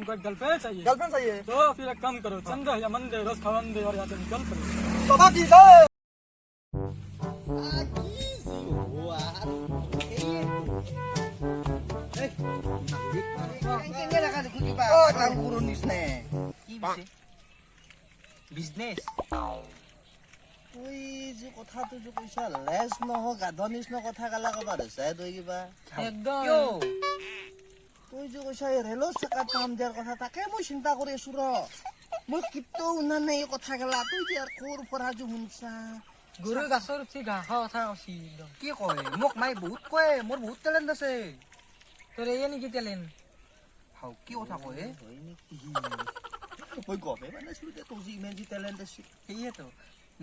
तुमको एक गर्लफ्रेंड चाहिए? गर्लफ्रेंड चाहिए तो फिर एक काम करो, चंद या मन दे, रस खवन दे और यहाँ से निकल पड़ो। बाबा की जय বিজনেছ তুই যে কথাটো যে কৈছা লেজ নহয় গাধ নিচিনা কথা কালা কবা ধৰিছা তই কিবা एकदम তুই যে কৈছা এই ৰেলৰ চকাত পাম দিয়াৰ কথা তাকে মই চিন্তা কৰি আছো ৰ মই কেতিয়াও শুনা নাই এই কথা গেলা তুই যে আৰু ক'ৰ পৰা যে শুনছা গৰু গাছৰ উঠি ঘাঁহা কথা কৈছি একদম। কি কয় মোক মায়ে বহুত কয় মোৰ বহুত টেলেণ্ট আছে তোৰ এয়ে নেকি টেলেণ্ট? হাও কি কথা কয় হয় নেকি মই গমে মানে আছিলো যে তোৰ যে ইমান যে টেলেণ্ট আছে সেয়েতো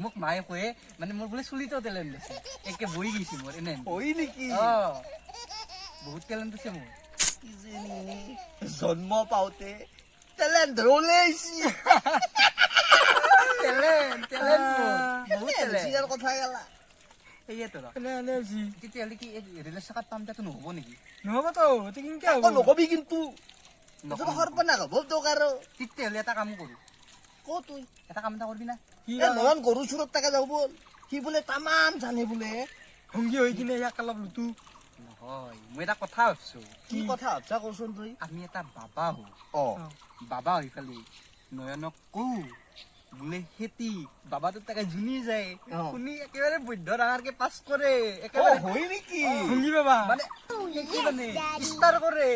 মোক মায়ে কয় মানে মোৰ বোলে চুলিতো টেলেণ্ট আছে একে বহি গৈছে মোৰ এনে হয় নেকি বহুত টেলেণ্ট আছে মোৰ কিজানি জন্ম পাওঁতে টেলেণ্ট ওলাইছি টেলেণ্ট টেলেণ্ট বহুত টেলেণ্ট ইয়াৰ কথা গেলা সেয়েতো তেতিয়াহ'লে কি ৰেলৰ চকাত পাম দিয়াটো নহ'ব নেকি নহ'ব তো, এইটো কেনেকে হ'ব? নকবি কিন্তু সৰ্বনাশ হ'ব তোক আৰু তেতিয়াহ'লে এটা কাম কৰোঁ ক তুই এটা কাম এটা কৰিবি না কি নয়ন গৰু চুৰত তাকে যাওঁ বল সি বোলে তামাম জানে বোলে সংগী হৈ কিনে ইয়াক অলপ লুটু। নহয় মই এটা কথা ভাবছো কি কথা ভাবছা কচোন তুই আমি এটা বাবা হওঁ অ বাবা হৈ পেলাই নয়নক কওঁ বোলে খেতি বাবাটো তাকে জুনি যায় শুনি একেবাৰে বৈধ্য ডাঙৰকে পাছ কৰে একেবাৰে হয় নেকি সংগী বাবা মানে কি মানে ষ্টাৰ কৰে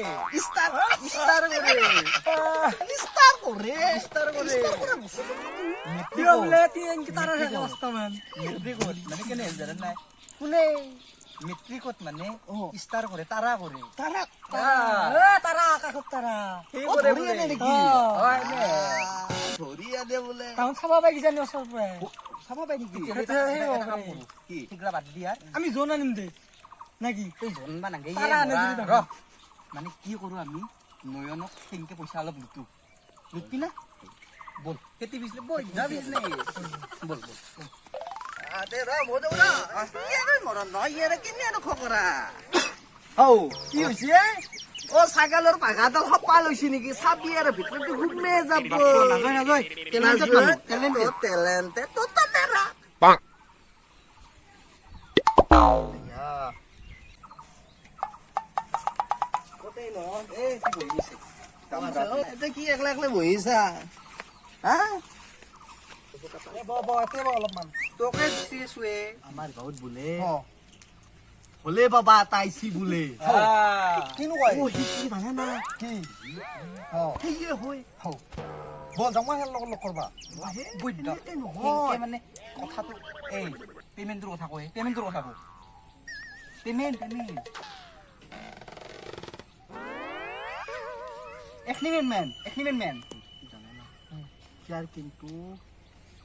ষ্টাৰ ষ্টাৰ কৰে ষ্টাৰ কৰে ষ্টাৰ কৰে কিয় বোলে তিনকি তাৰ অৱস্থামান মেট্ৰিকত মানে কেনে জানে নাই কোনে মেট্ৰিকত মানে ষ্টাৰ কৰে তাৰা কৰে তাৰা তাৰা আকাশত তাৰা সেই অ, কৰে ধৰি বোলে আনে নেকি? হয় নে ধৰি আনে বোলে তাহোন চাব পাই কিজানি ওচৰৰ পৰাই। চাব পাই নেকি এটা কাম কৰোঁ কি সেইগিলা বাদ দিয়া আমি জোন আনিম দে নাকি? তই জনবা নাগে তাৰা আনে যদি ৰ মানে কি কৰোঁ আমি নয়নক সেনেকে পইচা অলপ লুটো লুটবি না বল খেতি বিজনেছ বল বিজনেছ বল বল দে ৰ মই যাওঁ না ইয়াৰে মৰণ নহয় ইয়াৰে কেনে আৰু খকৰা হৌ কি হৈছে অ ছাগালৰ পাঘাডাল সপা লৈছে নেকি চাবি আৰু ভিতৰতে ঘুমে যাব নাযায় নাযায় টেলেণ্টেড মানুহ টেলেণ্টেড টেলেণ্টে তো তাৰা এতিয়া কি একলা একলা বহিছা হা অলপমান তোকে দিছোৱে আমাৰ গাঁৱত বোলে হলে বাবা তাইছি বোলে কিনো কয় অ সি কি জানে না কি সেয়ে হয় বল যাওঁ মই হেৰ লগত লগ কৰবা বৈধ্য এনেকে নহয় সেনেকে মানে কথাটো এই পেমেণ্টটোৰ কথা কয় পেমেণ্টটোৰ কথা কয় পেমেণ্ট পেমেণ্ট এখনি মেন ইয়াৰ কিন্তু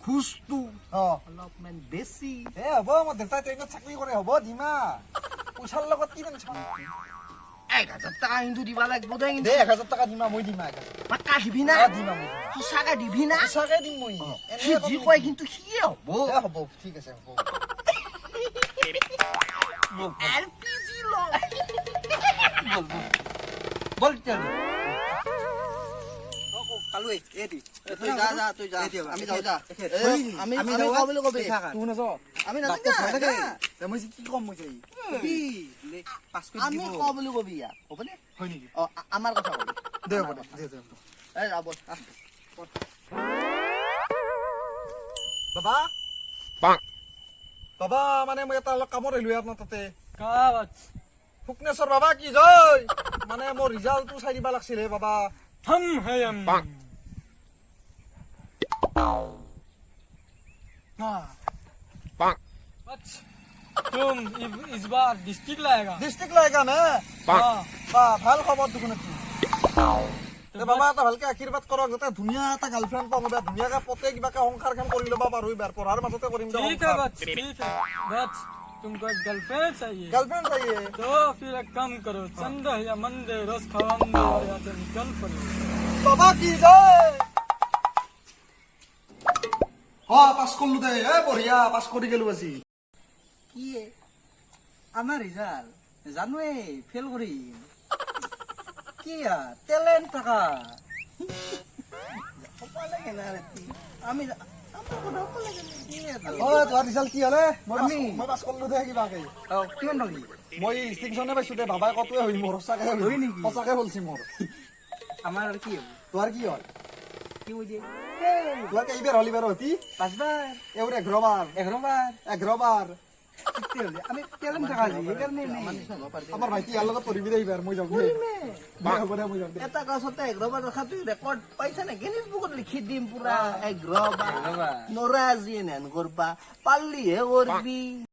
খুজটো অ অলপমান বেছি এ হ'ব মোৰ দেউতাই ট্ৰেইনত চাকৰি কৰে হ'ব দিমা পইচাৰ লগত কি টেনচন 1000 টকা কিন্তু দিবা লাগিব দে কিন্তু দে 1000 টকা দিমা মই দিমা পাক্কা দিবি না দিমা মই দিমা সঁচাকে দিবি না সঁচাকে দিম মই সি যি কয় কিন্তু সিয়ে হ'ব হ'ব ঠিক আছে হ'ব LPG লওঁ বল তেতিয়াহ'লে কালুৱে এই দি তুই যা তুই যা আমি যাওঁ যা আমি আমি যাওঁ যাওঁ বুলি কবি তোৰ নাযাওঁ আমি বাপটো ভয় থাকে নাযাওঁ মই কি ক'ম মই পাছ কৰি আমি দিব কওঁ বুলি কবি ইয়াক হ'বনে হয় নেকি অ আমাৰ কথা কবি দে হ'ব দে এই যাব বাবা বাবা মানে মই এটা অলপ কামত আহিলো আপোনাৰ তাতে কাবাত শুকনেশ্বৰ বাবা কি জয় মানে মোৰ ৰিজাল্টটো চাই দিবা লাগছিলে বাবা हम है हम अच्छा तुम इस बार डिस्ट्रिक्ट लाएगा? ডিষ্ট্ৰিক্ট লাইকা নে हाँ বা ভাল খবৰ দেখোন এইটো বাবা এটা ভালকে আশীৰ্বাদ কৰক যাতে ধুনীয়া এটা গাৰ্লফ্ৰেণ্ড পাওঁ বা ধুনীয়াকে পতে কিবাকে সংসাৰখন কৰি ল'ব পাৰো এইবাৰ পঢ়াৰ মাজতে কৰিম ठीक है बच ठीक है बच तुमको एक गर्लफ्रेंड चाहिए গাৰ্লফ্ৰেণ্ড চাইয়ে तो फिर एक काम करो चंद या मन दे, रस खवन दे और यहाँ से निकल पड़ो। বাবা কি জয় পাছ কৰিলো দে বঢ়িয়া পাছ কৰি গেলো আজি কি আমাৰ ৰিজাল্ট জানোৱে ফেল কৰিম কি টেলেণ্ট থকা সপালে কেনে ৰাতি আমি আমাৰ কথা সপালে কেনে অ তোৰ ৰিজাল্ট কি হলে আমি- মই পাছ কৰিলো দে কিবাকে কিমান পাবি মই ডিষ্টিংচনে পাইছো দে বাবাই কতোৱে হৈ মোৰ সঁচাকে হয় নেকি? সঁচাকে বলছি মোৰ আমাৰ আৰু কি হ'ব তোৰ কি হয় কি হৈ দিয়ে তোৰ কেইবাৰ হলি বাৰ হতি 5 বাৰ এবাৰ 11 বাৰ 11 বাৰ 11 বাৰ তেতিয়াহ'লে আমি টেলেণ্ট থকা যি সেইকাৰণে আমাৰ ভাইটি ইয়াৰ লগত পঢ়িবি দে এইবাৰ মই যাম দে দে হ'ব দে মই যাম দে এটা গছতে 11 বাৰ ৰখাটো ৰেকৰ্ড পাইছা নে গিনিজ বুকত লিখি দিম পুৰা 11 বাৰ নৰা আজি এনে কৰবা পাল্লিহে কৰবি